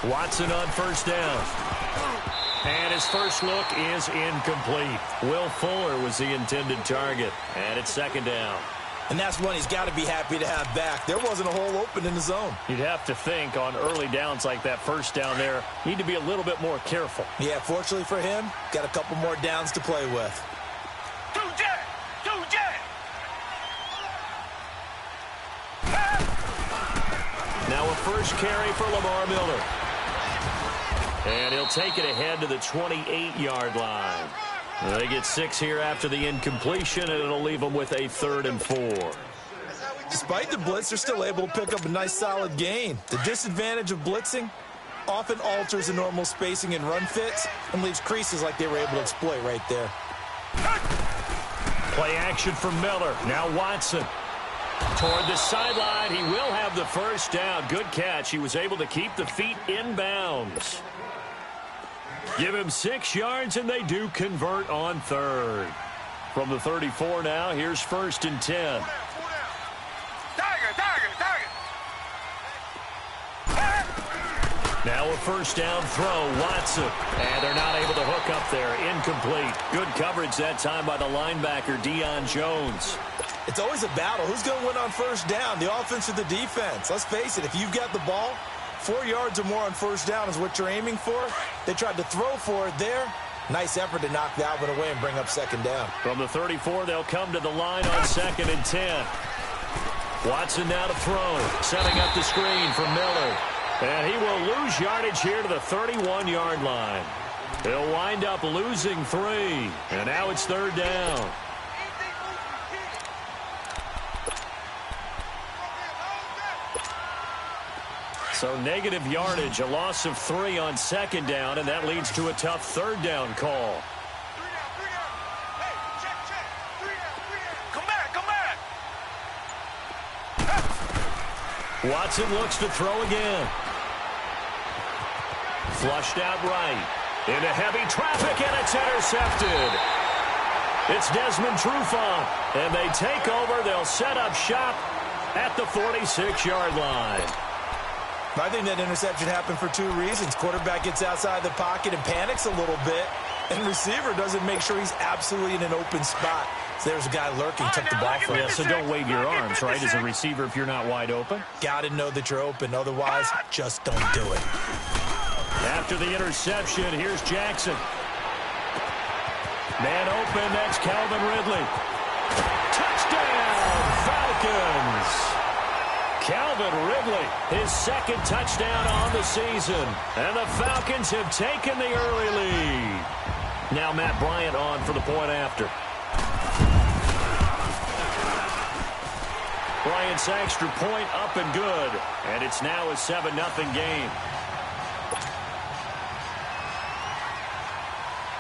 Watson on first down. And his first look is incomplete. Will Fuller was the intended target. And it's second down. And that's one he's got to be happy to have back. There wasn't a hole open in the zone. You'd have to think on early downs like that first down there, need to be a little bit more careful. Yeah, fortunately for him, got a couple more downs to play with. Now a first carry for Lamar Miller. And he'll take it ahead to the 28-yard line. They get 6 here after the incompletion, and it'll leave them with a 3rd and 4. Despite the blitz, they're still able to pick up a nice solid gain. The disadvantage of blitzing often alters the normal spacing and run fits and leaves creases like they were able to exploit right there. Play action for Miller. Now Watson. Toward the sideline, he will have the first down. Good catch. He was able to keep the feet in bounds. Give him 6 yards, and they do convert on 3rd. From the 34 now, here's 1st and 10. Now a first down throw, Watson. And they're not able to hook up there. Incomplete. Good coverage that time by the linebacker, Deion Jones. It's always a battle. Who's going to win on first down, the offense or the defense? Let's face it, if you've got the ball, 4 yards or more on first down is what you're aiming for. They tried to throw for it there. Nice effort to knock Dalvin away and bring up second down. From the 34, they'll come to the line on 2nd and 10. Watson now to throw. Setting up the screen for Miller. And he will lose yardage here to the 31-yard line. He'll wind up losing 3. And now it's 3rd down. So negative yardage, a loss of 3 on 2nd down, and that leads to a tough 3rd down call. Watson looks to throw again. Flushed out right. Into heavy traffic, and it's intercepted. It's Desmond Trufant, and they take over. They'll set up shop at the 46-yard line. I think that interception happened for 2 reasons. Quarterback gets outside the pocket and panics a little bit, and receiver doesn't make sure he's absolutely in an open spot. So there's a guy lurking, took the ball from him. Yeah, so don't wave your arms, right, as a receiver if you're not wide open. Got to know that you're open. Otherwise, just don't do it. After the interception, here's Jackson. Man open, that's Calvin Ridley. Touchdown, Falcons! Calvin Ridley, his 2nd touchdown on the season. And the Falcons have taken the early lead. Now Matt Bryant on for the point after. Bryant's extra point up and good. And it's now a 7-0 game.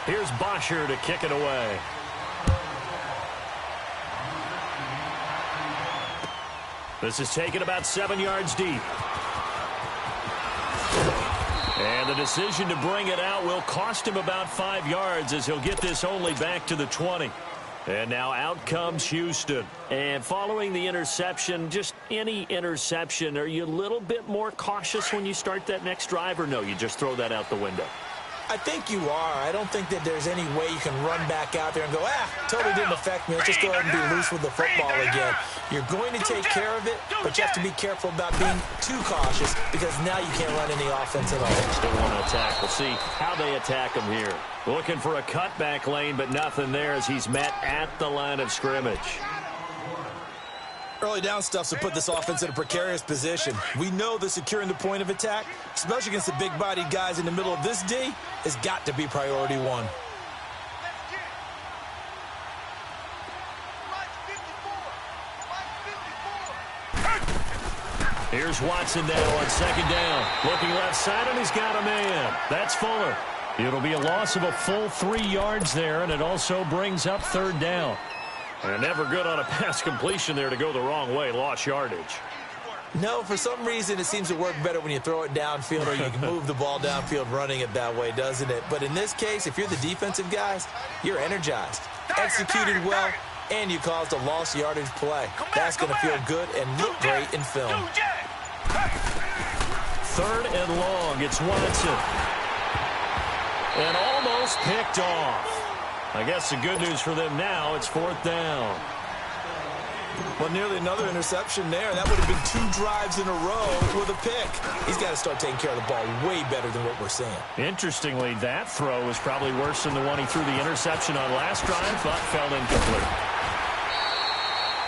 Here's Bosher to kick it away. This is taken about 7 yards deep. And the decision to bring it out will cost him about 5 yards as he'll get this only back to the 20. And now out comes Houston. And following the interception, just any interception, are you a little bit more cautious when you start that next drive, or no, you just throw that out the window? I think you are. I don't think that there's any way you can run back out there and go, totally didn't affect me. Let's just go ahead and be loose with the football again. You're going to take care of it, but you have to be careful about being too cautious because now you can't run any offense at all. Still want to attack. We'll see how they attack him here. Looking for a cutback lane, but nothing there as he's met at the line of scrimmage. Early down stuff's to put this offense in a precarious position. We know that securing the point of attack, especially against the big-bodied guys in the middle of this D, has got to be priority 1. Here's Watson now on 2nd down. Looking left side, and he's got a man. That's Fuller. It'll be a loss of a full 3 yards there, and it also brings up 3rd down. And never good on a pass completion there to go the wrong way. Lost yardage. No, for some reason it seems to work better when you throw it downfield or you can move the ball downfield running it that way, doesn't it? But in this case, if you're the defensive guys, you're energized, executed well, and you caused a lost yardage play. That's going to feel good and look great in film. 3rd and long. It's Watson. And almost picked off. I guess the good news for them now, it's 4th down. Well, nearly another interception there. That would have been 2 drives in a row with a pick. He's got to start taking care of the ball way better than what we're seeing. Interestingly, that throw was probably worse than the one he threw the interception on last drive, but fell incomplete.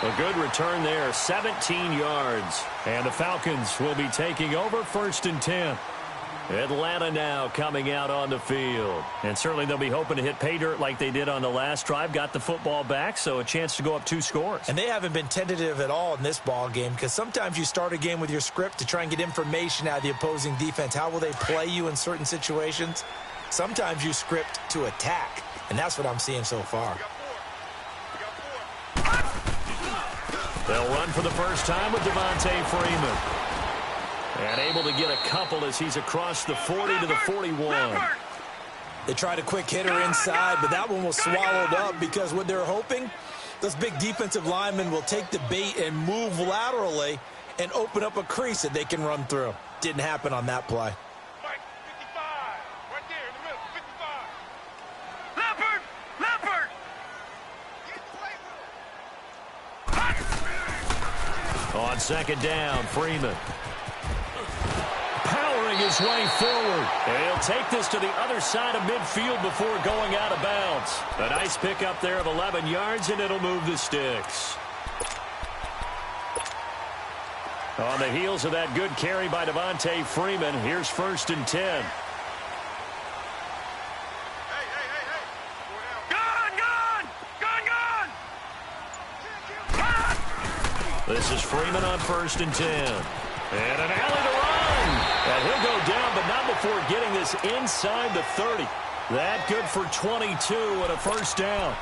A good return there, 17 yards. And the Falcons will be taking over 1st and 10. Atlanta now coming out on the field. And certainly they'll be hoping to hit pay dirt like they did on the last drive. Got the football back, so a chance to go up 2 scores. And they haven't been tentative at all in this ball game, because sometimes you start a game with your script to try and get information out of the opposing defense. How will they play you in certain situations? Sometimes you script to attack, and that's what I'm seeing so far. They'll run for the first time with Devontae Freeman. And able to get a couple as he's across the 40 to the 41. They tried a quick hitter inside, but that one was swallowed up because what they're hoping, those big defensive linemen will take the bait and move laterally and open up a crease that they can run through. Didn't happen on that play. On 2nd down, Freeman. Powering his way forward. And he'll take this to the other side of midfield before going out of bounds. A nice pickup there of 11 yards, and it'll move the sticks. On the heels of that good carry by Devontae Freeman, here's 1st and 10. This is Freeman on 1st and 10. And an alley to run. And he'll go down, but not before getting this inside the 30. That good for 22 and a 1st down.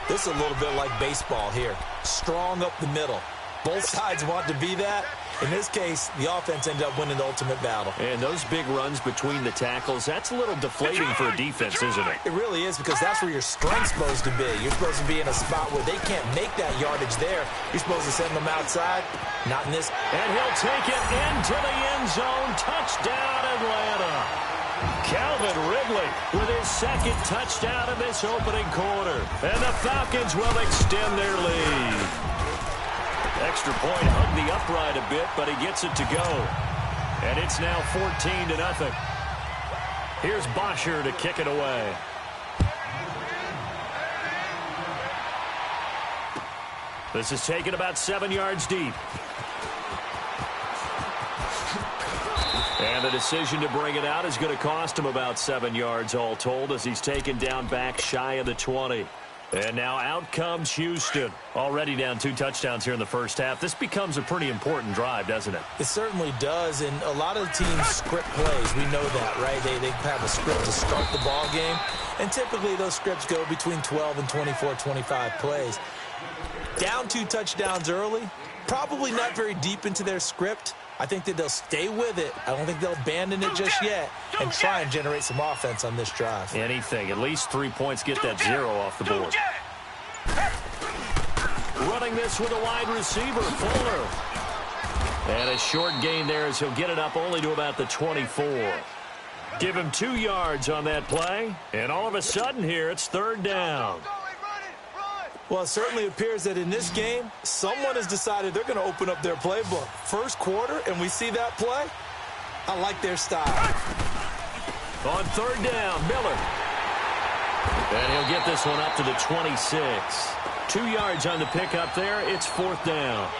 This is a little bit like baseball here. Strong up the middle. Both sides want to be that. In this case, the offense ended up winning the ultimate battle. And those big runs between the tackles, that's a little deflating for a defense, isn't it? It really is, because that's where your strength's supposed to be. You're supposed to be in a spot where they can't make that yardage there. You're supposed to send them outside. Not in this. And he'll take it into the end zone. Touchdown, Atlanta. Calvin Ridley with his 2nd touchdown in this opening quarter. And the Falcons will extend their lead. Extra point hugged the upright a bit, but he gets it to go. And it's now 14-0. Here's Bosher to kick it away. This is taken about 7 yards deep. And the decision to bring it out is going to cost him about 7 yards all told, as he's taken down back shy of the 20. And now out comes Houston. Already down 2 touchdowns here in the first half. This becomes a pretty important drive, doesn't it? It certainly does, and a lot of teams script plays. We know that, right? They have a script to start the ball game, and typically those scripts go between 12 and 24, 25 plays. Down 2 touchdowns early, probably not very deep into their script. I think that they'll stay with it. I don't think they'll abandon it just yet and try and generate some offense on this drive. Anything. At least 3 points, get that 0 off the board. Running this with a wide receiver, Fuller. And a short gain there as he'll get it up only to about the 24. Give him 2 yards on that play. And all of a sudden here, it's 3rd down. Well, it certainly appears that in this game, someone has decided they're going to open up their playbook. First quarter, and we see that play. I like their style. On 3rd down, Miller. And he'll get this one up to the 26. 2 yards on the pickup there. It's 4th down.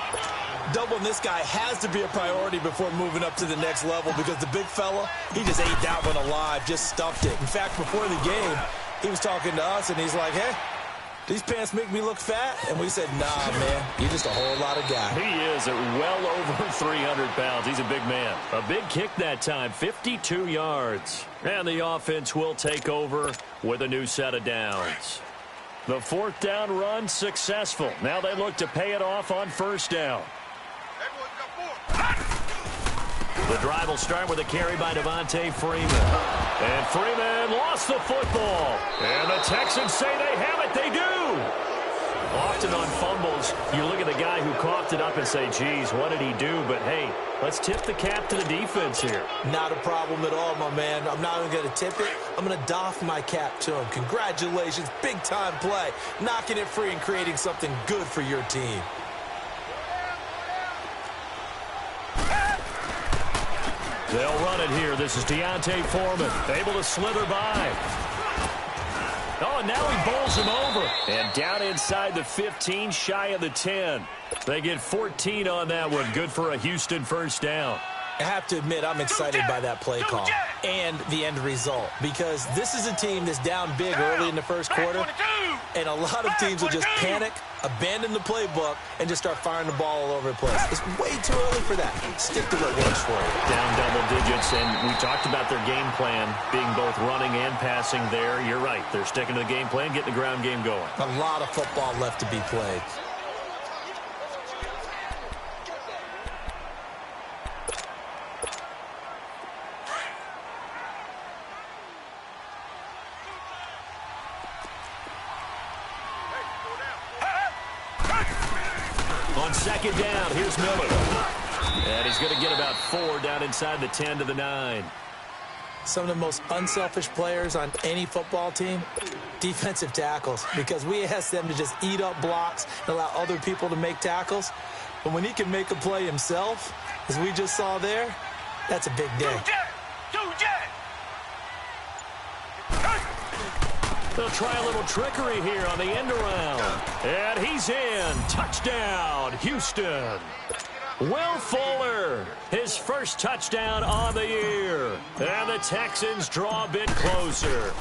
Doubling this guy has to be a priority before moving up to the next level, because the big fella, he just ate that one alive, just stuffed it. In fact, before the game, he was talking to us, and he's like, hey, these pants make me look fat? And we said, nah, man, you're just a whole lot of guy. He is at well over 300 pounds. He's a big man. A big kick that time, 52 yards. And the offense will take over with a new set of downs. The 4th down run successful. Now they look to pay it off on 1st down. The drive will start with a carry by Devontae Freeman. And Freeman lost the football. And the Texans say they have it. They do. Often on fumbles, you look at the guy who coughed it up and say, geez, what did he do? But, hey, let's tip the cap to the defense here. Not a problem at all, my man. I'm not even going to tip it. I'm going to doff my cap to him. Congratulations. Big-time play. Knocking it free and creating something good for your team. They'll run it here. This is Deontay Foreman, able to slither by. Oh, and now he bowls him over. And down inside the 15, shy of the 10. They get 14 on that one. Good for a Houston first down. I have to admit, I'm excited by that play call and the end result, because this is a team that's down big early in the first quarter, and a lot of teams will just panic, abandon the playbook, and just start firing the ball all over the place. It's way too early for that. Stick to what works for you. Down double digits, and we talked about their game plan being both running and passing there. You're right. They're sticking to the game plan, getting the ground game going. A lot of football left to be played. On second down, here's Miller. And he's going to get about 4 down inside the 10 to the 9. Some of the most unselfish players on any football team, defensive tackles, because we ask them to just eat up blocks and allow other people to make tackles. But when he can make a play himself, as we just saw there, that's a big day. They'll try a little trickery here on the end around. And he's in. Touchdown, Houston. Will Fuller, his first touchdown on the year. And the Texans draw a bit closer.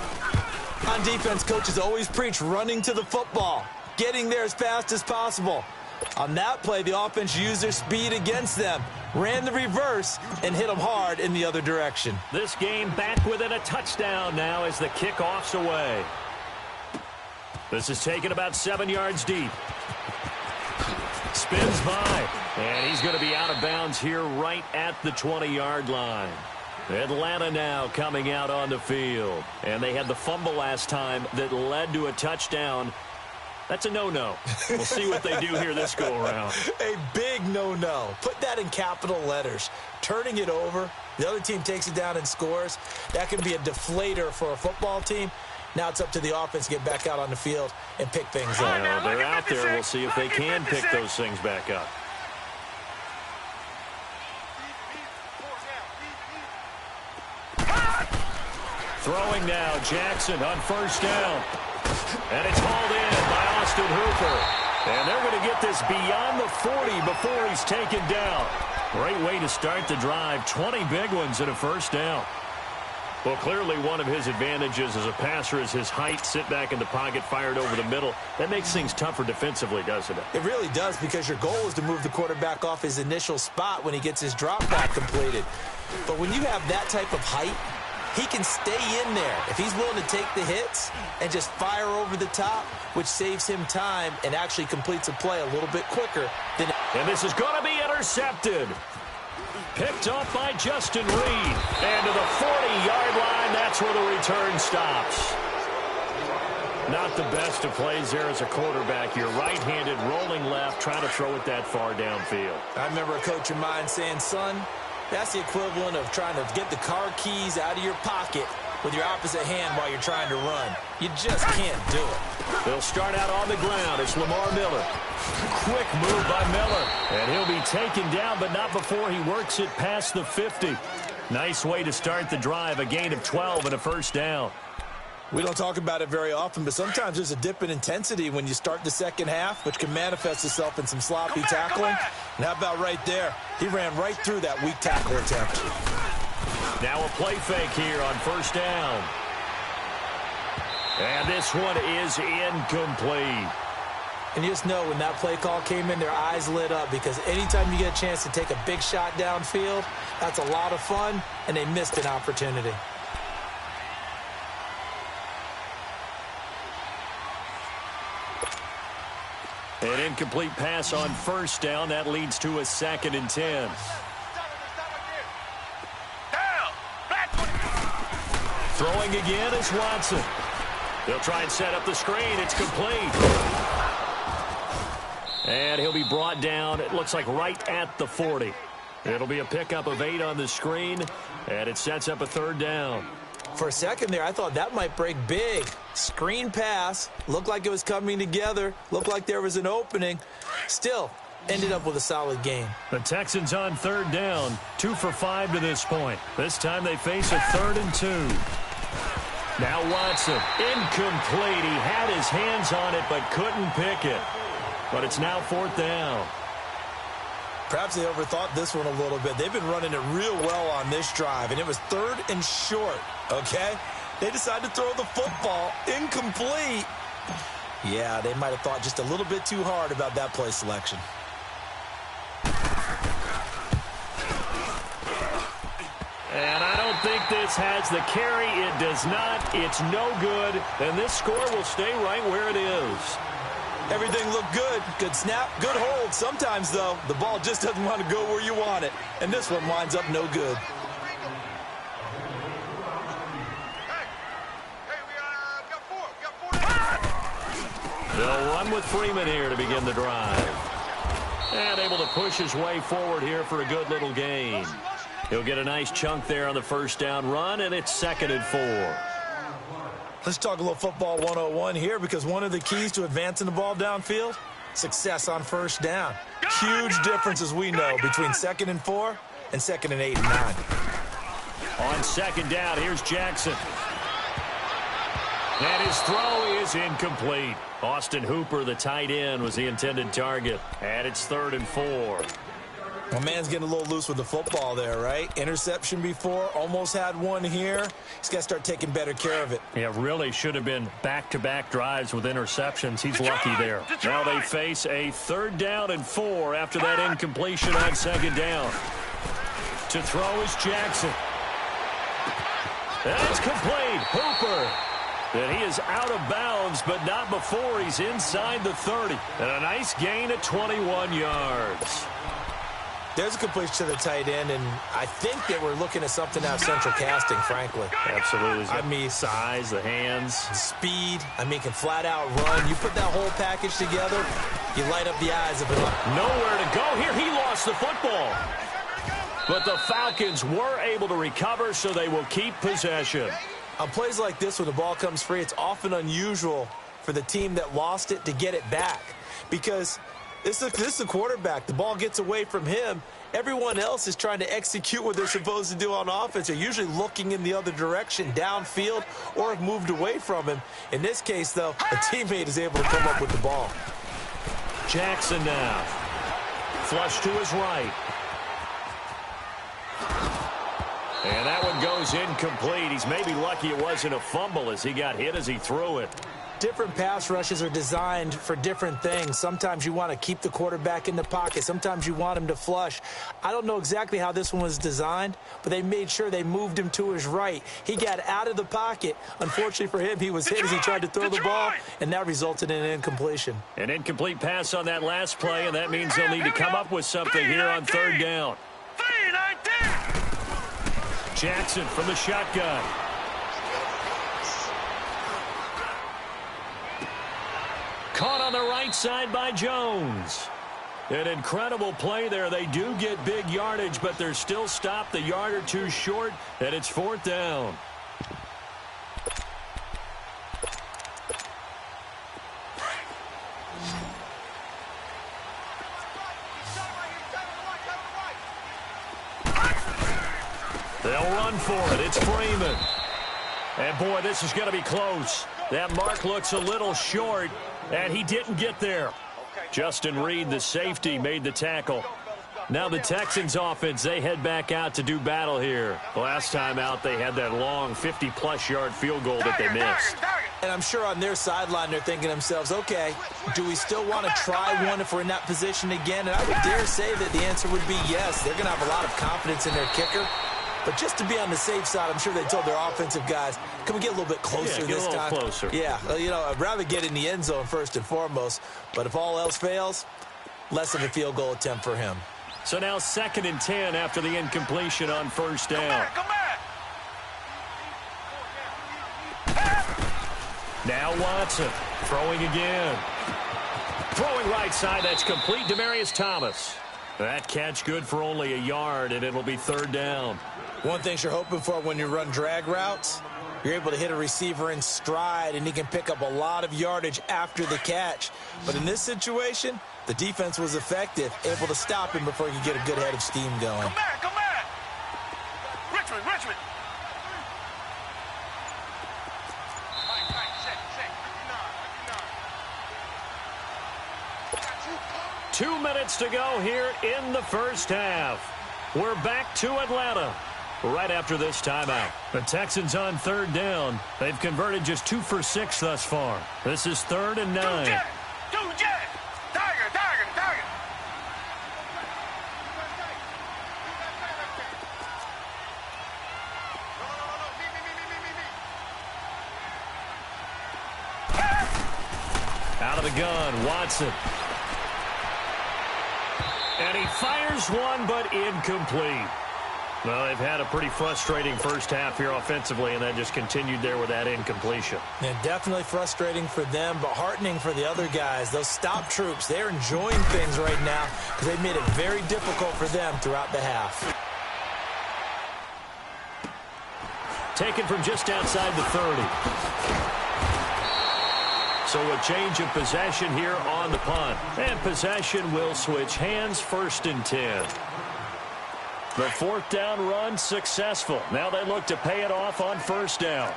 On defense, coaches always preach running to the football, getting there as fast as possible. On that play, the offense used their speed against them, ran the reverse, and hit them hard in the other direction. This game back within a touchdown now as the kickoff's away. This is taken about 7 yards deep. Spins by, and he's going to be out of bounds here right at the 20-yard line. Atlanta now coming out on the field. And they had the fumble last time that led to a touchdown. That's a no-no. We'll see what they do here this go-around. A big no-no. Put that in capital letters. Turning it over, the other team takes it down and scores. That can be a deflator for a football team. Now it's up to the offense to get back out on the field and pick things up. Well, they're out there. We'll see if they can pick those things back up. Throwing now, Jackson on first down. And it's hauled in by Austin Hooper. And they're going to get this beyond the 40 before he's taken down. Great way to start the drive. 20 big ones and a first down. Well, clearly one of his advantages as a passer is his height. Sit back in the pocket, fired over the middle. That makes things tougher defensively, doesn't it? It really does, because your goal is to move the quarterback off his initial spot when he gets his drop back completed. But when you have that type of height, he can stay in there if he's willing to take the hits and just fire over the top, which saves him time and actually completes a play a little bit quicker than. And this is going to be intercepted. Picked up by Justin Reed. And to the 40-yard line, that's where the return stops. Not the best of plays there as a quarterback. You're right-handed, rolling left, trying to throw it that far downfield. I remember a coach of mine saying, son, that's the equivalent of trying to get the car keys out of your pocket with your opposite hand while you're trying to run. You just can't do it. They'll start out on the ground. It's Lamar Miller. Quick move by Miller. And he'll be taken down, but not before he works it past the 50. Nice way to start the drive. A gain of 12 and a first down. We don't talk about it very often, but sometimes there's a dip in intensity when you start the second half, which can manifest itself in some sloppy tackling. And how about right there? He ran right through that weak tackle attempt. Now a play fake here on first down. And this one is incomplete. And you just know when that play call came in, their eyes lit up, because anytime you get a chance to take a big shot downfield, that's a lot of fun, and they missed an opportunity. An incomplete pass on first down. That leads to a 2nd and 10. Throwing again is Watson. They'll try and set up the screen. It's complete. And he'll be brought down, it looks like right at the 40. It'll be a pickup of 8 on the screen, and it sets up a third down. For a second there, I thought that might break big. Screen pass, looked like it was coming together, looked like there was an opening. Still, ended up with a solid game. The Texans on third down, 2 for 5 to this point. This time they face a 3rd and 2. Now Watson, incomplete. He had his hands on it but couldn't pick it. But it's now 4th down. Perhaps they overthought this one a little bit. They've been running it real well on this drive, and it was 3rd and short, okay? They decided to throw the football incomplete. Yeah, they might have thought just a little bit too hard about that play selection. And I don't think this has the carry. It does not. It's no good. And this score will stay right where it is. Everything looked good. Good snap, good hold. Sometimes, though, the ball just doesn't want to go where you want it. And this one winds up no good. They'll run with Freeman here to begin the drive. And able to push his way forward here for a good little gain. He'll get a nice chunk there on the first down run, and it's 2nd and 4. Let's talk a little football 101 here, because one of the keys to advancing the ball downfield, success on first down. Huge difference, as we know, between 2nd and 4 and 2nd and 8 and 9. On 2nd down, here's Jackson. And his throw is incomplete. Austin Hooper, the tight end, was the intended target. And it's 3rd and 4. My man's getting a little loose with the football there, right? Interception before, almost had one here. He's got to start taking better care of it. Yeah, really should have been back-to-back drives with interceptions. He's lucky there. Now they face a 3rd down and 4 after that incompletion on 2nd down. To throw is Jackson. That's complete. Hooper. And he is out of bounds, but not before he's inside the 30. And a nice gain at 21 yards. There's a completion to the tight end, and I think that we're looking at something out of central casting, frankly. Absolutely. I mean, size, the hands. Speed. I mean, can flat out run. You put that whole package together, you light up the eyes of it. Nowhere to go here. He lost the football. But the Falcons were able to recover, so they will keep possession. On plays like this, when the ball comes free, it's often unusual for the team that lost it to get it back, because this is the quarterback. The ball gets away from him. Everyone else is trying to execute what they're supposed to do on offense. They're usually looking in the other direction, downfield, or have moved away from him. In this case, though, a teammate is able to come up with the ball. Jackson now. Flush to his right. And that one goes incomplete. He's maybe lucky it wasn't a fumble as he got hit as he threw it. Different pass rushes are designed for different things. Sometimes you want to keep the quarterback in the pocket. Sometimes you want him to flush. I don't know exactly how this one was designed, but they made sure they moved him to his right. He got out of the pocket. Unfortunately for him, he was hit as he tried to throw the ball, and that resulted in an incompletion. An incomplete pass on that last play, and that means they'll need to come up with something here on 3rd down. Jackson from the shotgun. Caught on the right side by Jones. An incredible play there. They do get big yardage, but they're still stopped a yard or two short, and it's 4th down. They'll run for it. It's Freeman. And, boy, this is going to be close. That mark looks a little short, and he didn't get there. Justin Reed, the safety, made the tackle. Now the Texans offense, they head back out to do battle here. The last time out, they had that long 50-plus yard field goal that they missed. And I'm sure on their sideline they're thinking to themselves, okay, do we still want to try one if we're in that position again? And I would dare say that the answer would be yes. They're going to have a lot of confidence in their kicker. But just to be on the safe side, I'm sure they told their offensive guys, can we get a little bit closer this time? Yeah, get a little closer. Yeah, you know, I'd rather get in the end zone first and foremost. But if all else fails, less of a field goal attempt for him. So now 2nd and 10 after the incompletion on 1st down. Come back. Now Watson throwing again. Throwing right side, that's complete. Demaryius Thomas. That catch good for only a yard, and it'll be third down. One thing you're hoping for when you run drag routes, you're able to hit a receiver in stride, and he can pick up a lot of yardage after the catch. But in this situation, the defense was effective, able to stop him before he could get a good head of steam going. Come back, come back. Richmond. Check. 2 minutes to go here in the first half. We're back to Atlanta right after this timeout. The Texans on third down. They've converted just 2 for 6 thus far. This is 3rd and 9. Two jet. Tiger. Out of the gun, Watson. And he fires one, but incomplete. Well, they've had a pretty frustrating first half here offensively, and that just continued there with that incompletion. Yeah, definitely frustrating for them, but heartening for the other guys. Those stop troops, they're enjoying things right now because they've made it very difficult for them throughout the half. Taken from just outside the 30. So a change of possession here on the punt. And possession will switch hands, 1st and 10. The 4th down run successful. Now they look to pay it off on 1st down.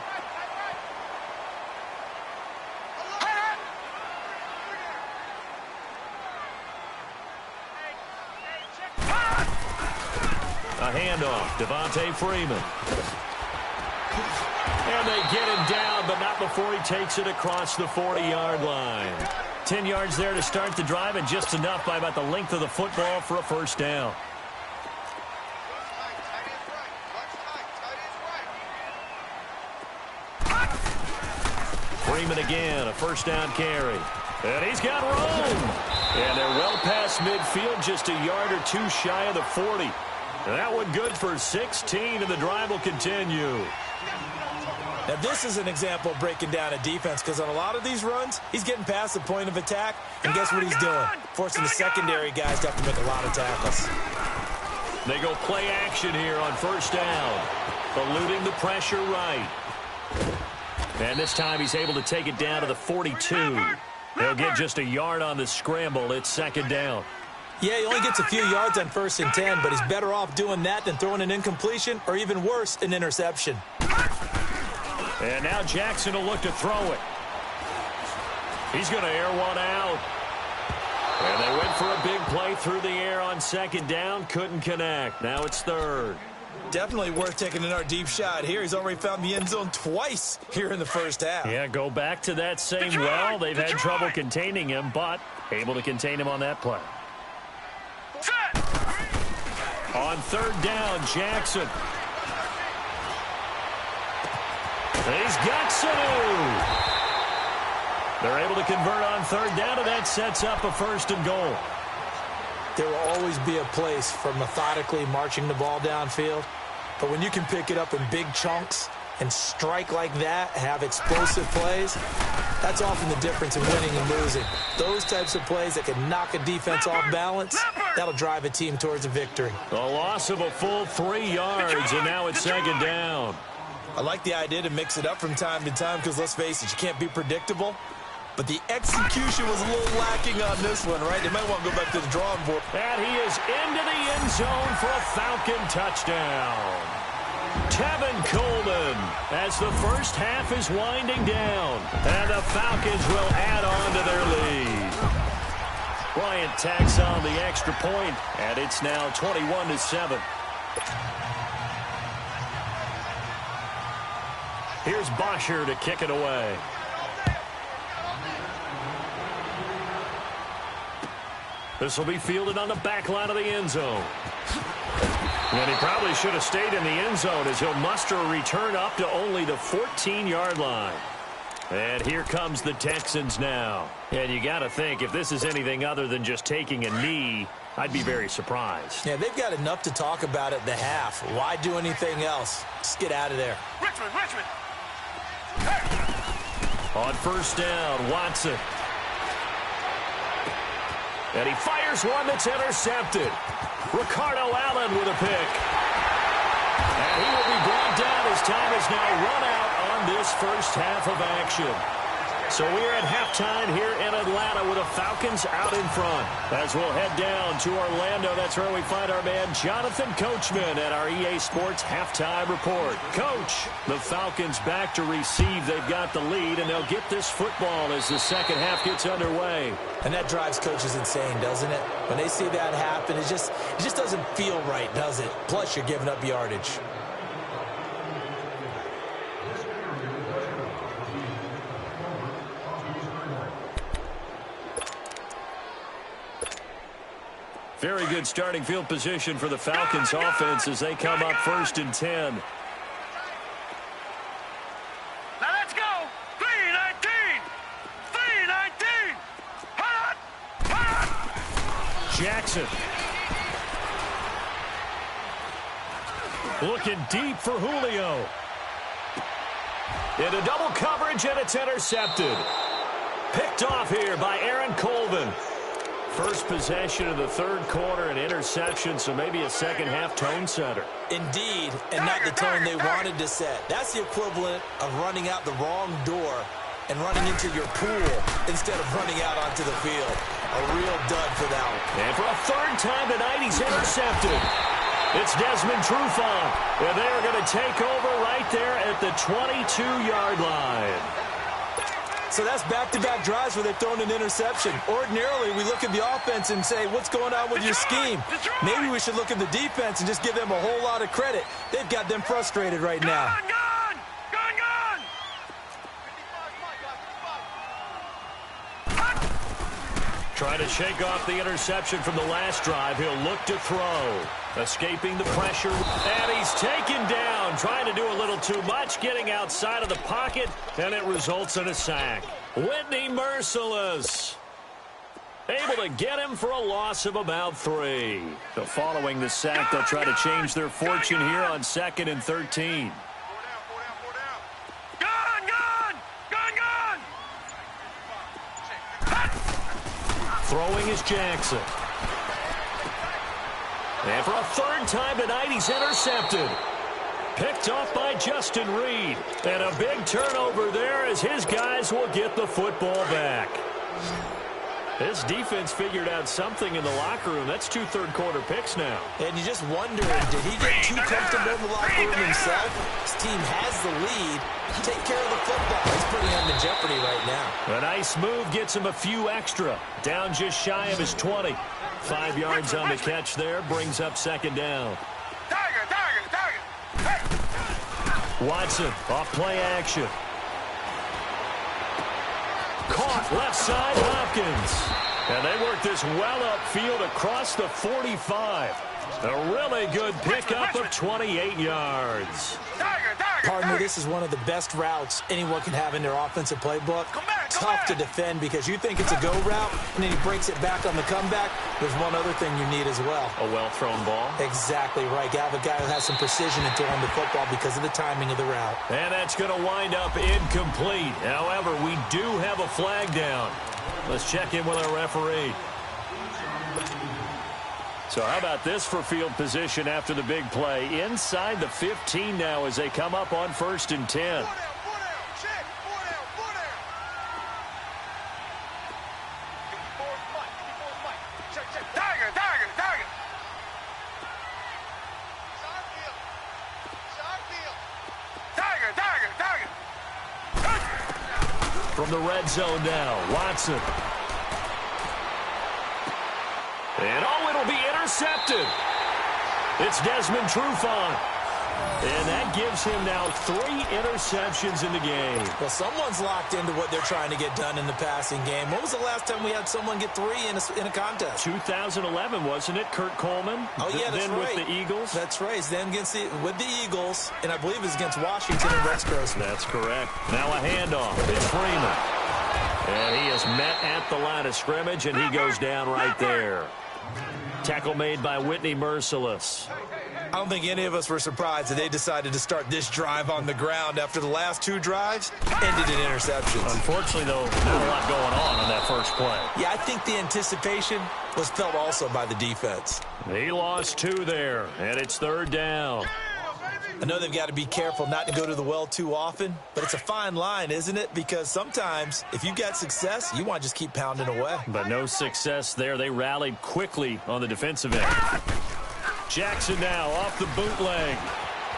A handoff, Devontae Freeman. And they get him down, but not before he takes it across the 40-yard line. 10 yards there to start the drive, and just enough by about the length of the football for a 1st down. Freeman again, a 1st down carry. And he's got room. And they're well past midfield, just a yard or 2 shy of the 40. And that one good for 16, and the drive will continue. Now, this is an example of breaking down a defense because on a lot of these runs, he's getting past the point of attack, and guess what he's doing? Forcing the secondary guys to have to make a lot of tackles. They go play action here on 1st down, eluding the pressure right. And this time he's able to take it down to the 42. They'll get just a yard on the scramble. It's 2nd down. Yeah, he only gets a few yards on 1st and 10, but he's better off doing that than throwing an incompletion or even worse, an interception. And now Jackson will look to throw it. He's going to air one out. And they went for a big play through the air on 2nd down. Couldn't connect. Now it's 3rd. Definitely worth taking in our deep shot here. He's already found the end zone twice here in the first half. Yeah, go back to that same well. They've had trouble containing him, but able to contain him on that play. On 3rd down, Jackson. He's got Sanu. They're able to convert on 3rd down, and that sets up a 1st and goal. There will always be a place for methodically marching the ball downfield. But when you can pick it up in big chunks and strike like that, have explosive plays, that's often the difference in winning and losing. Those types of plays that can knock a defense off balance, that'll drive a team towards a victory. The loss of a full 3 yards, and now it's 2nd down. I like the idea to mix it up from time to time because, let's face it, you can't be predictable. But the execution was a little lacking on this one, right? They might want to go back to the drawing board. And he is into the end zone for a Falcon touchdown. Tevin Coleman as the first half is winding down. And the Falcons will add on to their lead. Bryant tacks on the extra point, and it's now 21-7. Here's Bosher to kick it away. This will be fielded on the back line of the end zone. And he probably should have stayed in the end zone as he'll muster a return up to only the 14-yard line. And here comes the Texans now. And you got to think, if this is anything other than just taking a knee, I'd be very surprised. Yeah, they've got enough to talk about at the half. Why do anything else? Just get out of there. Richmond. On 1st down, Watson. And he fires one that's intercepted. Ricardo Allen with a pick. And he will be brought down as time is now run out on this first half of action. So we're at halftime here in Atlanta with the Falcons out in front. As we'll head down to Orlando, that's where we find our man Jonathan Coachman at our EA Sports Halftime Report. Coach, the Falcons back to receive. They've got the lead, and they'll get this football as the second half gets underway. And that drives coaches insane, doesn't it? When they see that happen, it just doesn't feel right, does it? Plus, you're giving up yardage. Very good starting field position for the Falcons offense as they come up 1st and 10. Now let's go. 3-19. 3-19. Hot. Hot. Jackson. Looking deep for Julio. Into double coverage, and it's intercepted. Picked off here by Aaron Colvin. First possession of the third quarter, an interception, so maybe a second-half tone setter. Indeed, and not the tone they wanted to set. That's the equivalent of running out the wrong door and running into your pool instead of running out onto the field. A real dud for that one. And for a third time tonight, he's intercepted. It's Desmond Trufant, and they are going to take over right there at the 22-yard line. So that's back-to-back drives where they've thrown an interception. Ordinarily, we look at the offense and say, what's going on with your scheme? Maybe we should look at the defense and just give them a whole lot of credit. They've got them frustrated right now. Gone. Trying to shake off the interception from the last drive. He'll look to throw. Escaping the pressure. And he's taken down. Trying to do a little too much. Getting outside of the pocket. And it results in a sack. Whitney Mercilus. Able to get him for a loss of about 3. So following the sack, they'll try to change their fortune here on 2nd and 13. Throwing is Jackson. And for a third time tonight, he's intercepted. Picked off by Justin Reed. And a big turnover there as his guys will get the football back. This defense figured out something in the locker room. That's 2 third-quarter picks now. And you just wonder, did he get too comfortable in the locker room himself? His team has the lead. Take care of the football. He's putting them in jeopardy right now. A nice move gets him a few extra. Down just shy of his 20. 5 yards on the catch there. Brings up 2nd down. Tiger. Hey. Watson off play action. Caught left side, Hopkins. And they work this well upfield across the 45. A really good pickup of 28 yards. Partner, this is one of the best routes anyone can have in their offensive playbook. Tough to defend because you think it's a go route, and then he breaks it back on the comeback. There's one other thing you need as well. A well-thrown ball. Exactly right. You have a guy who has some precision in throwing the football because of the timing of the route. And that's going to wind up incomplete. However, we do have a flag down. Let's check in with our referee. So how about this for field position after the big play? Inside the 15 now as they come up on 1st and 10. From the red zone now, Watson. And it'll be intercepted. It's Desmond Trufant. And that gives him now 3 interceptions in the game. Well, someone's locked into what they're trying to get done in the passing game. When was the last time we had someone get 3 in a contest? 2011, wasn't it? Kurt Coleman. Oh, yeah, that's then right. with the Eagles. That's right. Then with the Eagles, and I believe it's against Washington and Rex Grossman. That's correct. Now a handoff. It's Freeman. And he is met at the line of scrimmage, and he goes down right there. Tackle made by Whitney Mercilus. I don't think any of us were surprised that they decided to start this drive on the ground after the last 2 drives ended in interceptions. Unfortunately, though, not a lot going on that first play. Yeah, I think the anticipation was felt also by the defense. He lost 2 there, and it's 3rd down. I know they've got to be careful not to go to the well too often, but it's a fine line, isn't it? Because sometimes if you've got success, you want to just keep pounding away. But no success there. They rallied quickly on the defensive end. Jackson now off the bootleg.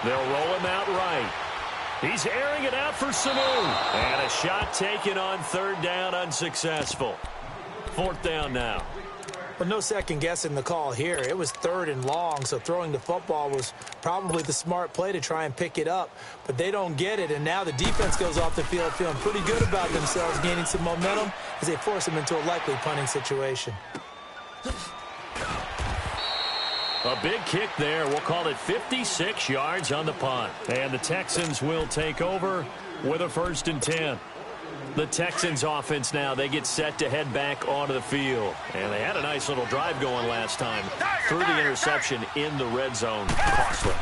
They'll roll him out right. He's airing it out for Sanu. And a shot taken on 3rd down, unsuccessful. 4th down now. But no second guessing the call here. It was 3rd and long, so throwing the football was probably the smart play to try and pick it up. But they don't get it, and now the defense goes off the field feeling pretty good about themselves, gaining some momentum as they force them into a likely punting situation. A big kick there. We'll call it 56 yards on the punt. And the Texans will take over with a 1st and 10. The Texans offense now, they get set to head back onto the field. And they had a nice little drive going last time through the interception in the red zone. Costly.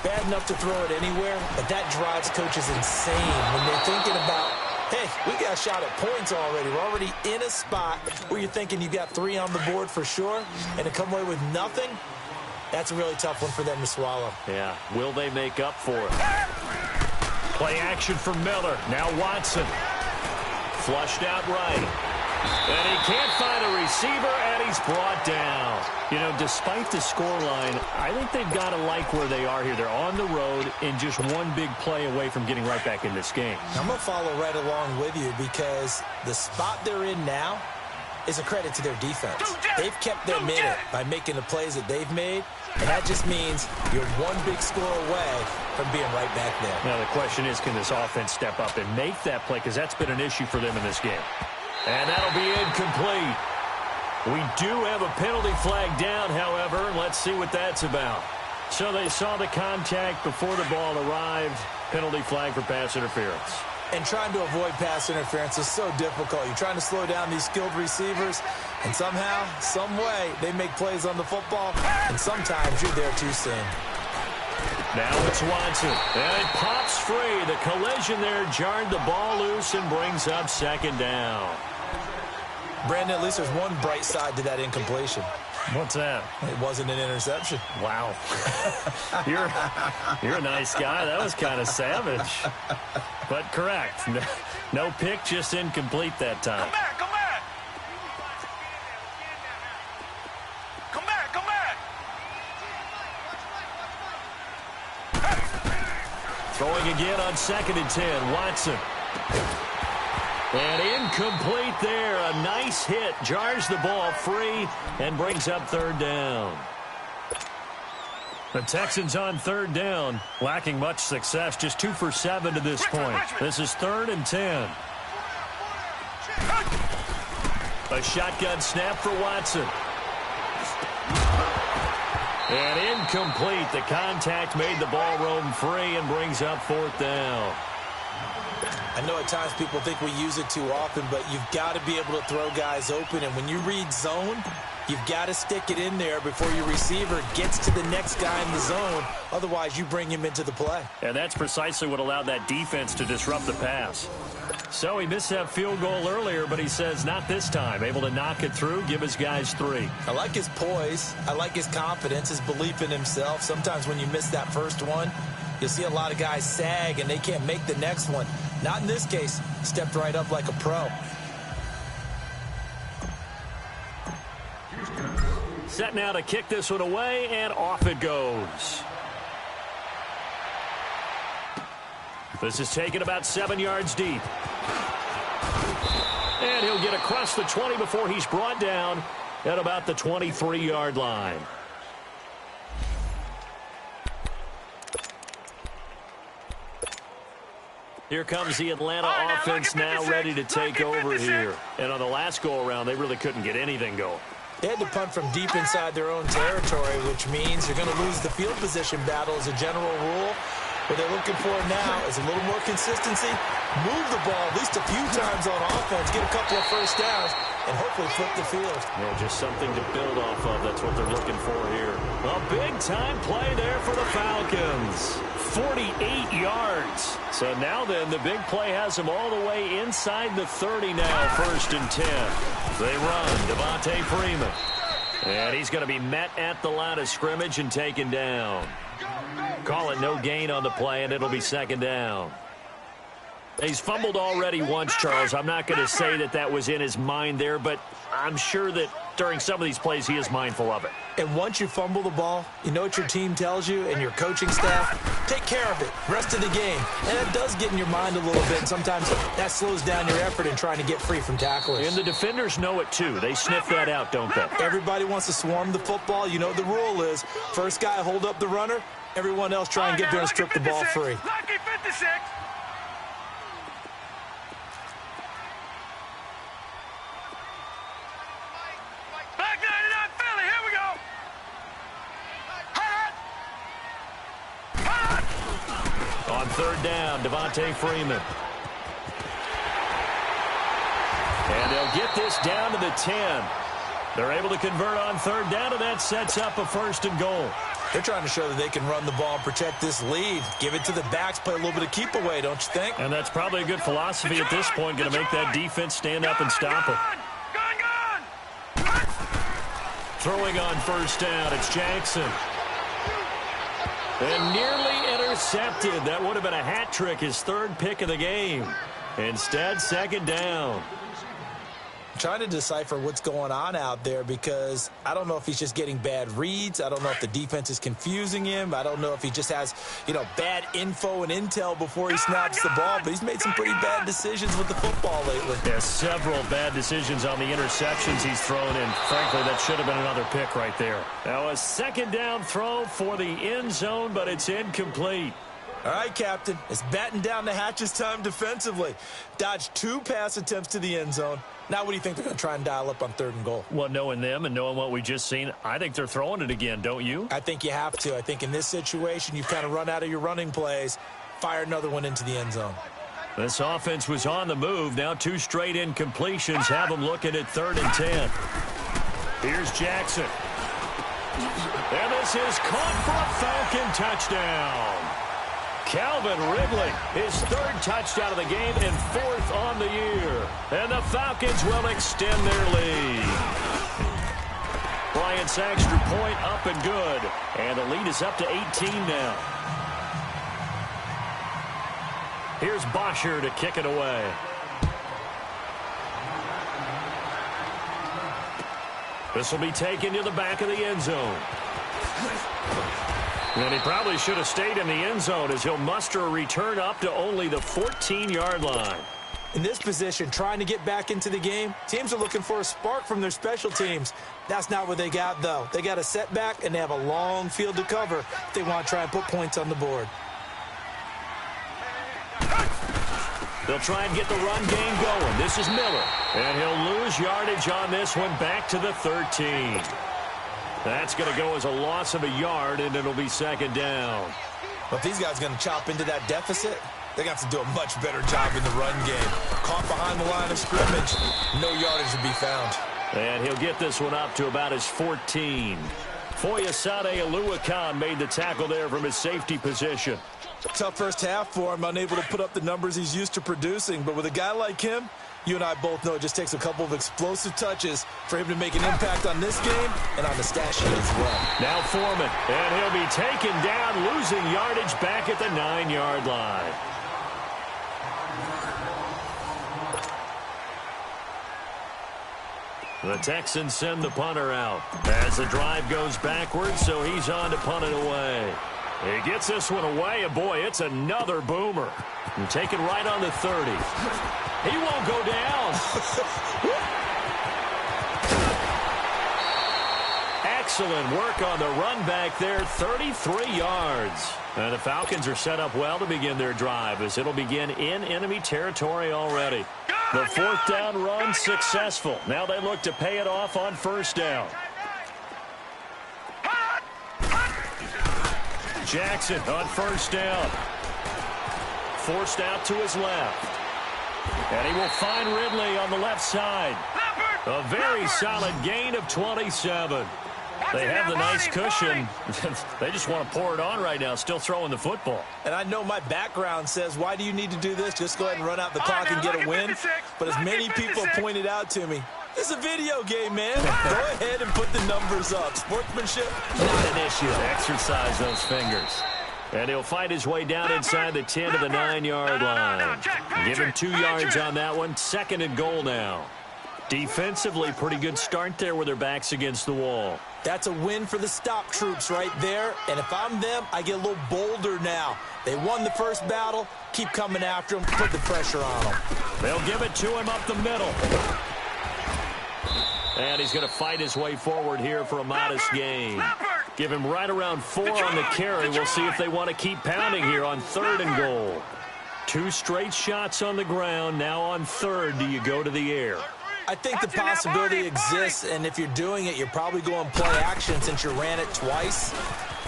Bad enough to throw it anywhere, but that drives coaches insane when they're thinking about, hey, we got a shot at points already. We're already in a spot where you're thinking you got 3 on the board for sure, and to come away with nothing, that's a really tough one for them to swallow. Yeah, will they make up for it? Play action for Miller. Now Watson. Flushed out right. And he can't find a receiver, and he's brought down. You know, despite the scoreline, I think they've got to like where they are here. They're on the road and just one big play away from getting right back in this game. I'm going to follow right along with you because the spot they're in now is a credit to their defense. They've kept their minute by making the plays that they've made, and that just means you're one big score away from being right back there. Now the question is, can this offense step up and make that play? Because that's been an issue for them in this game. And that'll be incomplete. We do have a penalty flag down, however. Let's see what that's about. So they saw the contact before the ball arrived. Penalty flag for pass interference. And trying to avoid pass interference is so difficult. You're trying to slow down these skilled receivers, and somehow, some way, they make plays on the football, and sometimes you're there too soon. Now it's Watson, and it pops free. The collision there jarred the ball loose and brings up 2nd down. Brandon, at least there's one bright side to that incompletion. What's that? It wasn't an interception. Wow. You're a nice guy. That was kind of savage. But correct. No pick, just incomplete that time. Come back! Come back! Come back! Throwing again on 2nd and 10. Watson. And incomplete there. A nice hit. Jars the ball free and brings up 3rd down. The Texans on 3rd down. Lacking much success. Just 2 for 7 to this point. This is 3rd and 10. A shotgun snap for Watson. And incomplete. The contact made the ball roam free and brings up 4th down. I know at times people think we use it too often, but you've got to be able to throw guys open. And when you read zone, you've got to stick it in there before your receiver gets to the next guy in the zone. Otherwise, you bring him into the play. And that's precisely what allowed that defense to disrupt the pass. So he missed that field goal earlier, but he says not this time. Able to knock it through, give his guys 3. I like his poise. I like his confidence, his belief in himself. Sometimes when you miss that first one, you'll see a lot of guys sag and they can't make the next one. Not in this case. Stepped right up like a pro. Set now to kick this one away, and off it goes. This is taken about 7 yards deep. And he'll get across the 20 before he's brought down at about the 23-yard line. Here comes the Atlanta offense now ready to take over here. And on the last go-around, they really couldn't get anything going. They had to punt from deep inside their own territory, which means you're going to lose the field position battle as a general rule. What they're looking for now is a little more consistency, move the ball at least a few times on offense, get a couple of first downs, and hopefully flip the field. Yeah, just something to build off of. That's what they're looking for here. A big-time play there for the Falcons. 48 yards. So now then, the big play has them all the way inside the 30 now, 1st and 10. They run, Devontae Freeman. And he's going to be met at the line of scrimmage and taken down. Call it no gain on the play, and it'll be 2nd down. He's fumbled already once, Charles. I'm not going to say that that was in his mind there, but I'm sure that during some of these plays he is mindful of it. And once you fumble the ball, you know what your team tells you and your coaching staff? Take care of it. Rest of the game. And that does get in your mind a little bit. And sometimes that slows down your effort in trying to get free from tacklers. And the defenders know it, too. They sniff that out, don't they? Everybody wants to swarm the football. You know what the rule is. First guy hold up the runner. Everyone else try and get there and strip the ball free. Lucky 56. Back 99 Philly. Here we go. On 3rd down, Devontae Freeman. And they'll get this down to the 10. They're able to convert on 3rd down, and that sets up a 1st and goal. They're trying to show that they can run the ball and protect this lead. Give it to the backs, play a little bit of keep away, don't you think? And that's probably a good philosophy at this point, going to make that defense stand up and stop it. Throwing on 1st down, it's Jackson. And nearly intercepted. That would have been a hat trick, his 3rd pick of the game. Instead, 2nd down. Trying to decipher what's going on out there because I don't know if he's just getting bad reads. I don't know if the defense is confusing him. I don't know if he just has, bad info and intel before he snaps the ball. But he's made some pretty bad decisions with the football lately. Yeah, several bad decisions on the interceptions he's thrown in. Frankly, that should have been another pick right there. Now a 2nd down throw for the end zone, but it's incomplete. All right, Captain. It's batten down the hatches time defensively. Dodged 2 pass attempts to the end zone. Now what do you think they're going to try and dial up on 3rd and goal? Well, knowing them and knowing what we just seen, I think they're throwing it again, don't you? I think you have to. I think in this situation, you've kind of run out of your running plays. Fire another one into the end zone. This offense was on the move. Now 2 straight incompletions have them looking at 3rd and 10. Here's Jackson. And this is caught for a Falcon touchdown. Calvin Ridley, his 3rd touchdown of the game and 4th on the year. And the Falcons will extend their lead. Bryant's extra point up and good. And the lead is up to 18 now. Here's Bosher to kick it away. This will be taken to the back of the end zone. And he probably should have stayed in the end zone as he'll muster a return up to only the 14-yard line. In this position, trying to get back into the game, teams are looking for a spark from their special teams. That's not what they got, though. They got a setback, and they have a long field to cover if they want to try and put points on the board. They'll try and get the run game going. This is Miller. And he'll lose yardage on this one back to the 13. That's going to go as a loss of a yard, and it'll be 2nd down. Well, if these guys are going to chop into that deficit, they're going to have to do a much better job in the run game. Caught behind the line of scrimmage, no yardage to be found. And he'll get this one up to about his 14. Foyesade Oluwakan made the tackle there from his safety position. Tough first half for him, unable to put up the numbers he's used to producing. But with a guy like him, you and I both know it just takes a couple of explosive touches for him to make an impact on this game and on the stat sheet as well. Now Foreman, and he'll be taken down, losing yardage back at the 9-yard line. The Texans send the punter out as the drive goes backwards, so he's on to punt it away. He gets this one away, and boy, it's another boomer. And taken right on the 30. He won't go down. Excellent work on the run back there, 33 yards. And the Falcons are set up well to begin their drive as it'll begin in enemy territory already. The 4th down run successful. Now they look to pay it off on 1st down. Jackson on 1st down. forced out to his left. And he will find Ridley on the left side. A very solid gain of 27. They have the nice cushion. They just want to pour it on right now, still throwing the football. And I know my background says, why do you need to do this? Just go ahead and run out the clock and get a win. But as many people pointed out to me, this is a video game, man. Go ahead and put the numbers up. Sportsmanship, not an issue. Exercise those fingers. And he'll fight his way down inside the 10 to the 9-yard line. Give him 2 yards on that one. 2nd and goal now. Defensively, pretty good start there with their backs against the wall. That's a win for the stop troops right there. And if I'm them, I get a little bolder now. They won the first battle. Keep coming after them. Put the pressure on them. They'll give it to him up the middle. And he's going to fight his way forward here for a modest gain. Give him right around 4 on the carry. We'll see if they want to keep pounding here on 3rd and goal. 2 straight shots on the ground. Now on 3rd, do you go to the air? I think the possibility exists, and if you're doing it, you're probably going play action since you ran it twice.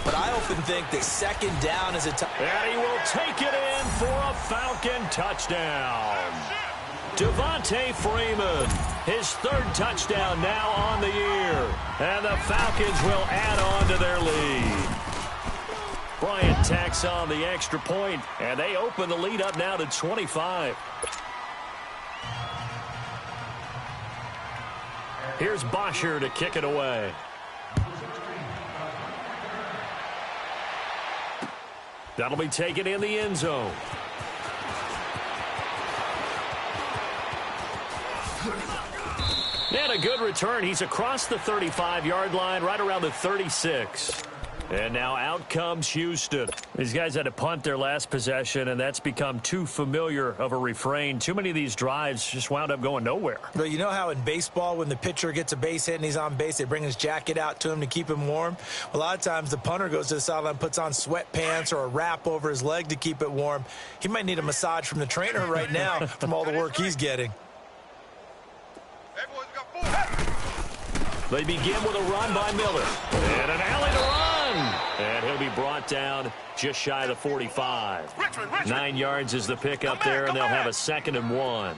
But I often think that 2nd down is a time. And he will take it in for a Falcon touchdown. Devontae Freeman, his 3rd touchdown now on the year. And the Falcons will add on to their lead. Bryant tacks on the extra point, and they open the lead up now to 25. Here's Bosher to kick it away. That'll be taken in the end zone. And a good return. He's across the 35-yard line, right around the 36. And now out comes Houston. These guys had to punt their last possession, and that's become too familiar of a refrain. Too many of these drives just wound up going nowhere. Well, you know how in baseball when the pitcher gets a base hit and he's on base, they bring his jacket out to him to keep him warm? A lot of times the punter goes to the sideline, puts on sweatpants or a wrap over his leg to keep it warm. He might need a massage from the trainer right now from all the work he's getting. They begin with a run by Miller. And an alley to run. And he'll be brought down just shy of the 45. 9 yards is the pickup there, and they'll have a 2nd and 1.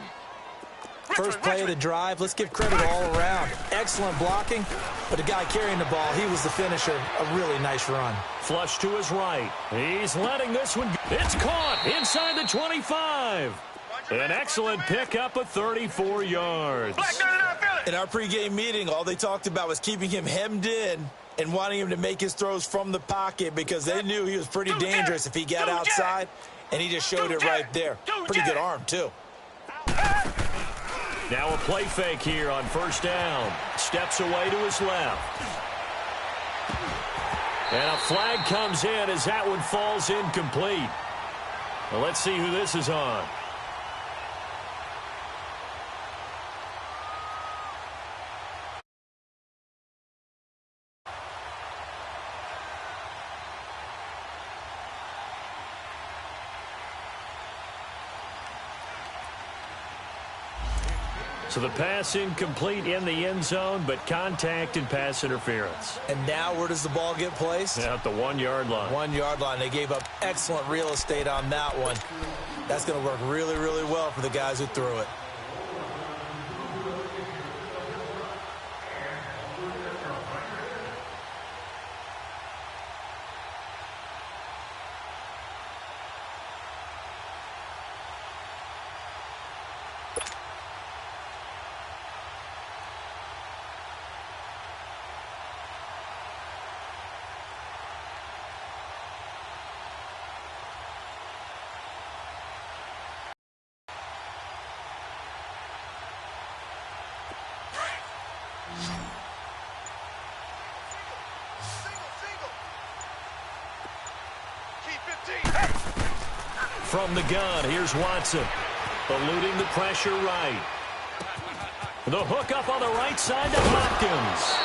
First play of the drive, let's give credit all around. Excellent blocking, but the guy carrying the ball, he was the finisher. A really nice run. Flush to his right. He's letting this one go. It's caught inside the 25. An excellent pickup of 34 yards. In our pregame meeting, all they talked about was keeping him hemmed in and wanting him to make his throws from the pocket because they knew he was pretty dangerous if he got outside, and he just showed it right there. Pretty good arm, too. Now a play fake here on 1st down. Steps away to his left. And a flag comes in as that one falls incomplete. Well, let's see who this is on. So the pass incomplete in the end zone, but contact and pass interference. And now where does the ball get placed? At the 1-yard line. 1-yard line. They gave up excellent real estate on that one. That's going to work really, really well for the guys who threw it. From the gun, here's Watson. Eluding the pressure right. The hook up on the right side to Hopkins.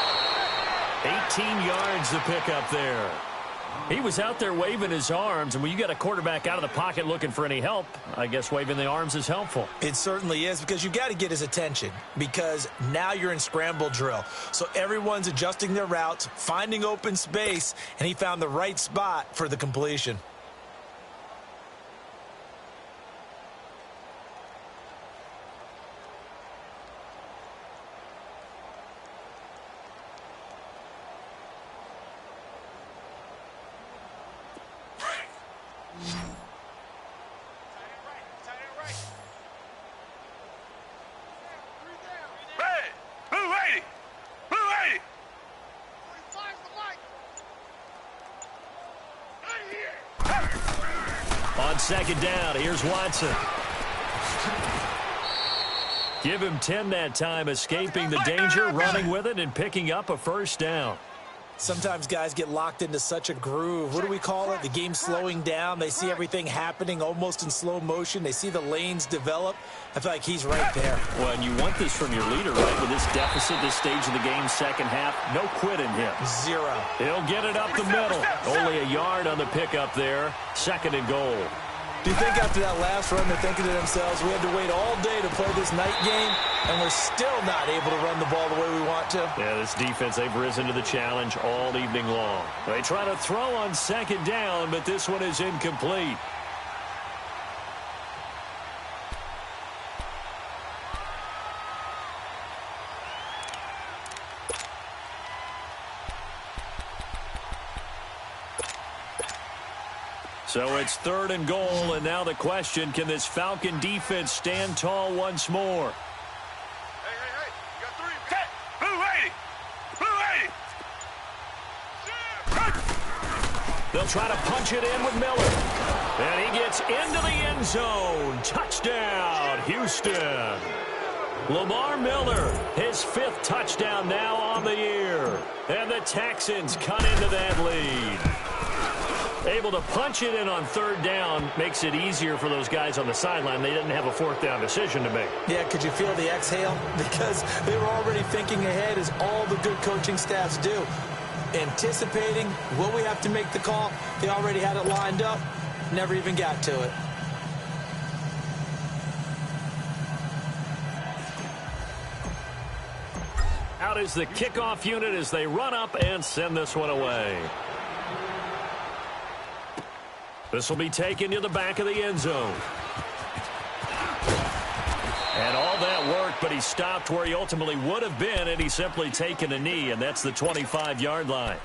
18 yards to pick up there. He was out there waving his arms, and when you got a quarterback out of the pocket looking for any help, I guess waving the arms is helpful. It certainly is, because you got to get his attention, because now you're in scramble drill. So everyone's adjusting their routes, finding open space, and he found the right spot for the completion. second down. Here's Watson. Give him 10 that time, escaping the danger, running with it, and picking up a first down. Sometimes guys get locked into such a groove. What do we call it? The game slowing down. They see everything happening almost in slow motion. They see the lanes develop. I feel like he's right there. Well, and you want this from your leader, right? With this deficit, this stage of the game, second half, no quit in him. Zero. He'll get it up the middle. Only a yard on the pickup there. Second and goal. Do you think after that last run they're thinking to themselves, we had to wait all day to play this night game, and we're still not able to run the ball the way we want to? Yeah, this defense, they've risen to the challenge all evening long. They try to throw on second down, but this one is incomplete. So it's third and goal, and now the question, can this Falcon defense stand tall once more? Hey, you got three. Set. Blue 80. They'll try to punch it in with Miller. And he gets into the end zone. Touchdown, Houston. Lamar Miller, his 5th touchdown now on the year. And the Texans cut into that lead. Able to punch it in on third down makes it easier for those guys on the sideline. They didn't have a fourth down decision to make. Yeah, could you feel the exhale? Because they were already thinking ahead, as all the good coaching staffs do. Anticipating, will we have to make the call? They already had it lined up. Never even got to it. Out is the kickoff unit as they run up and send this one away. This will be taken to the back of the end zone. And all that work, but he stopped where he ultimately would have been, and he's simply taken a knee, and that's the 25-yard line.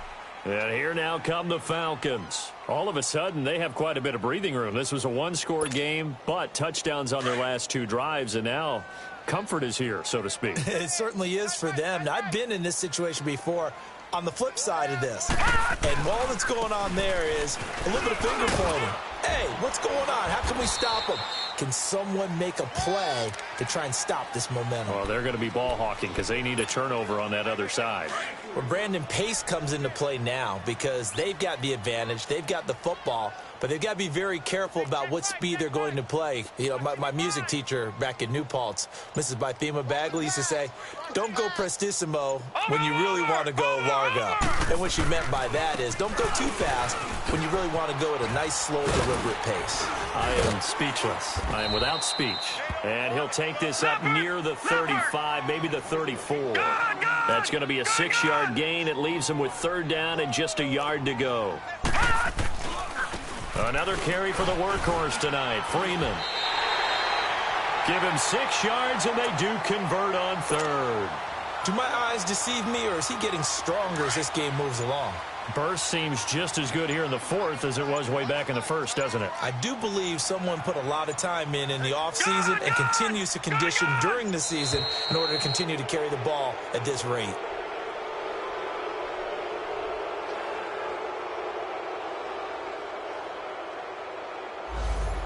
And here now come the Falcons. All of a sudden, they have quite a bit of breathing room. This was a one-score game, but touchdowns on their last 2 drives, and now comfort is here, so to speak. It certainly is for them. Now, I've been in this situation before. On the flip side of this, and all that's going on there is a little bit of finger pointing. Hey, what's going on? How can we stop them? Can someone make a play to try and stop this momentum? Well, they're going to be ball hawking because they need a turnover on that other side. Well, Brandon Pace comes into play now because they've got the advantage. They've got the football, but they've got to be very careful about what speed they're going to play. You know, my music teacher back in New Paltz, Mrs. Bythema Bagley, used to say, don't go prestissimo when you really want to go largo. And what she meant by that is don't go too fast when you really want to go at a nice, slow, deliberate pace. I am speechless. I am without speech. And he'll take this up near the 35, maybe the 34. That's going to be a 6-yard gain. It leaves him with third down and just a yard to go. Another carry for the workhorse tonight, Freeman. Give him 6 yards, and they do convert on third. Do my eyes deceive me, or is he getting stronger as this game moves along? Burst seems just as good here in the fourth as it was way back in the first, doesn't it? I do believe someone put a lot of time in the offseason and continues to condition during the season in order to continue to carry the ball at this rate.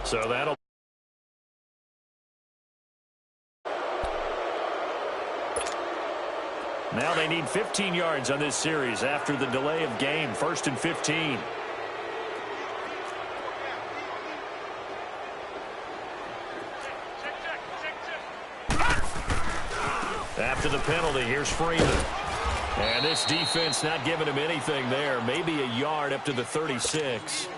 So that'll... Now they need 15 yards on this series after the delay of game. 1st and 15. After the penalty, here's Freeman. And this defense not giving him anything there. Maybe a yard up to the 36.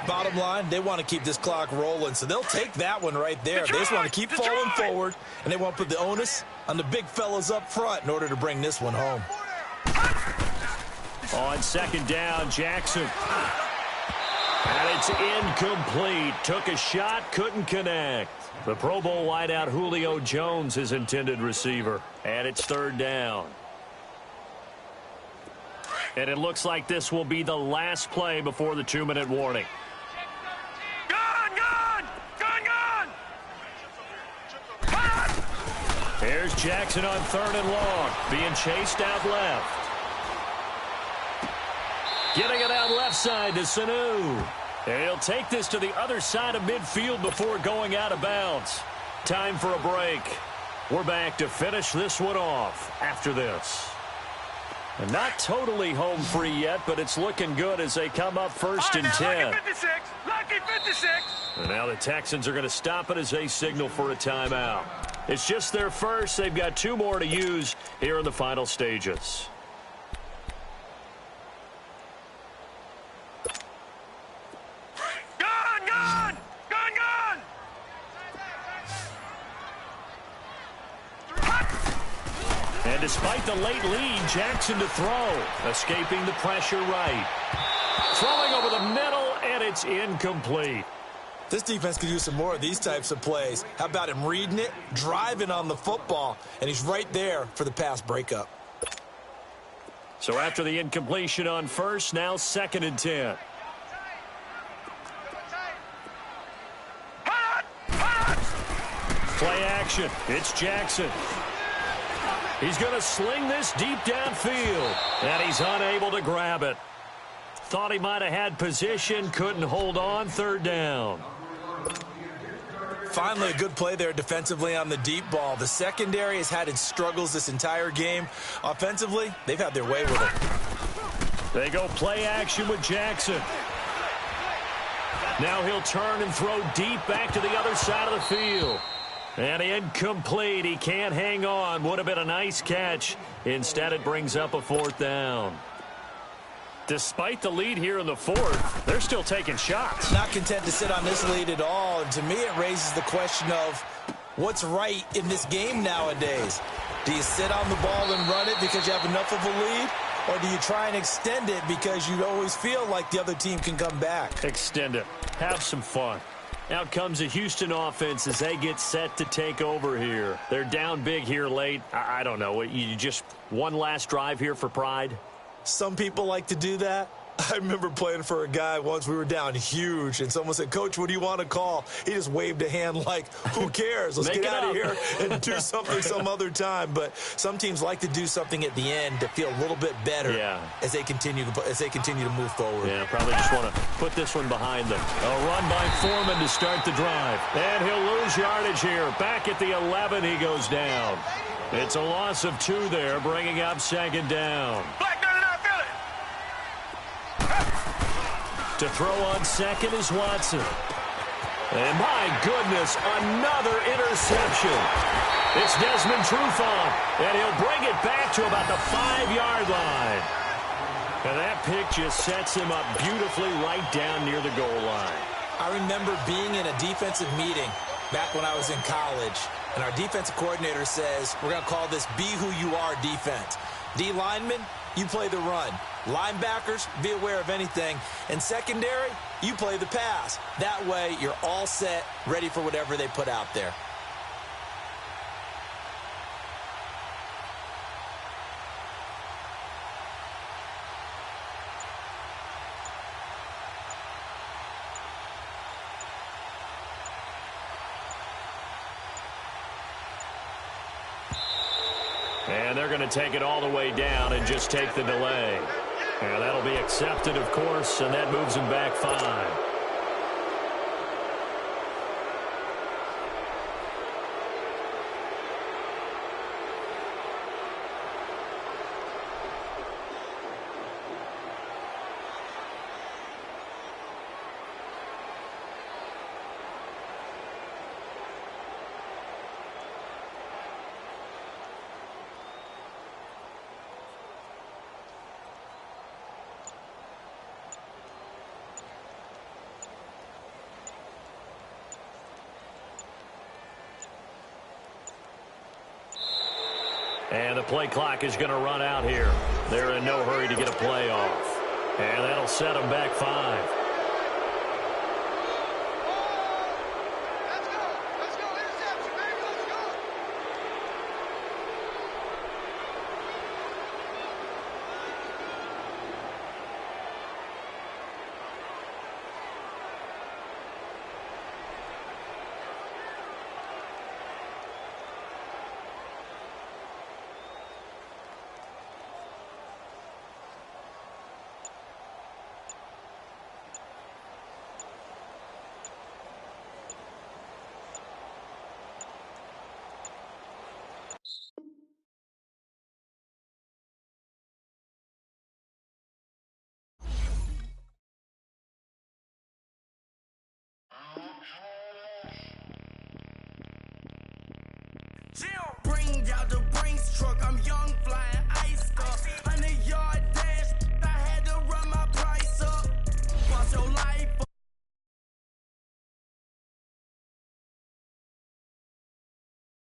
Bottom line, they want to keep this clock rolling, so they'll take that one right there. They just want to keep falling forward, and they want to put the onus on the big fellas up front in order to bring this one home. On second down, Jackson. And it's incomplete. Took a shot, couldn't connect. The Pro Bowl wideout Julio Jones, his intended receiver. And it's third down. And it looks like this will be the last play before the 2-minute warning. Here's Jackson on third and long. Being chased out left. Getting it out left side to Sanu. And he'll take this to the other side of midfield before going out of bounds. Time for a break. We're back to finish this one off after this. And not totally home free yet, but it's looking good as they come up first and 10. Lucky 56! Lucky 56! And now the Texans are going to stop it as they signal for a timeout. It's just their first. They've got 2 more to use here in the final stages. And despite the late lead, Jackson to throw. Escaping the pressure right. Throwing over the middle, and it's incomplete. This defense could use some more of these types of plays. How about him reading it, driving on the football, and he's right there for the pass breakup. So after the incompletion on first, now 2nd and 10. Play action. It's Jackson. He's going to sling this deep downfield, and he's unable to grab it. Thought he might have had position, couldn't hold on, 3rd down. Finally, a good play there defensively on the deep ball. The secondary has had its struggles this entire game. Offensively, they've had their way with it. They go play action with Jackson. Now he'll turn and throw deep back to the other side of the field. And incomplete. He can't hang on. Would have been a nice catch. Instead, it brings up a 4th down. Despite the lead here in the 4th, they're still taking shots. Not content to sit on this lead at all. And to me, it raises the question of what's right in this game nowadays. Do you sit on the ball and run it because you have enough of a lead? Or do you try and extend it because you always feel like the other team can come back? Extend it. Have some fun. Out comes the Houston offense as they get set to take over here. They're down big here late. I don't know. You just one last drive here for pride? Some people like to do that. I remember playing for a guy once. We were down huge, and someone said, "Coach, what do you want to call?" He just waved a hand like, who cares? Let's get out of here and do something some other time. But some teams like to do something at the end to feel a little bit better as they continue to move forward. Yeah, probably just want to put this one behind them. A run by Foreman to start the drive. And he'll lose yardage here. Back at the 11, he goes down. It's a loss of 2 there, bringing up 2nd down. To throw on 2nd is Watson. And my goodness, another interception. It's Desmond Trufant, and he'll bring it back to about the 5-yard line. And that pick just sets him up beautifully right down near the goal line. I remember being in a defensive meeting back when I was in college, and our defensive coordinator says, we're going to call this Be Who You Are defense. D linemen, you play the run. Linebackers, be aware of anything. And secondary, you play the pass. That way, you're all set, ready for whatever they put out there. And they're going to take it all the way down and just take the delay. And that'll be accepted, of course, and that moves him back 5. And the play clock is going to run out here. They're in no hurry to get a play off. And that'll set them back 5. Bring out the Brinks truck, I'm young, flying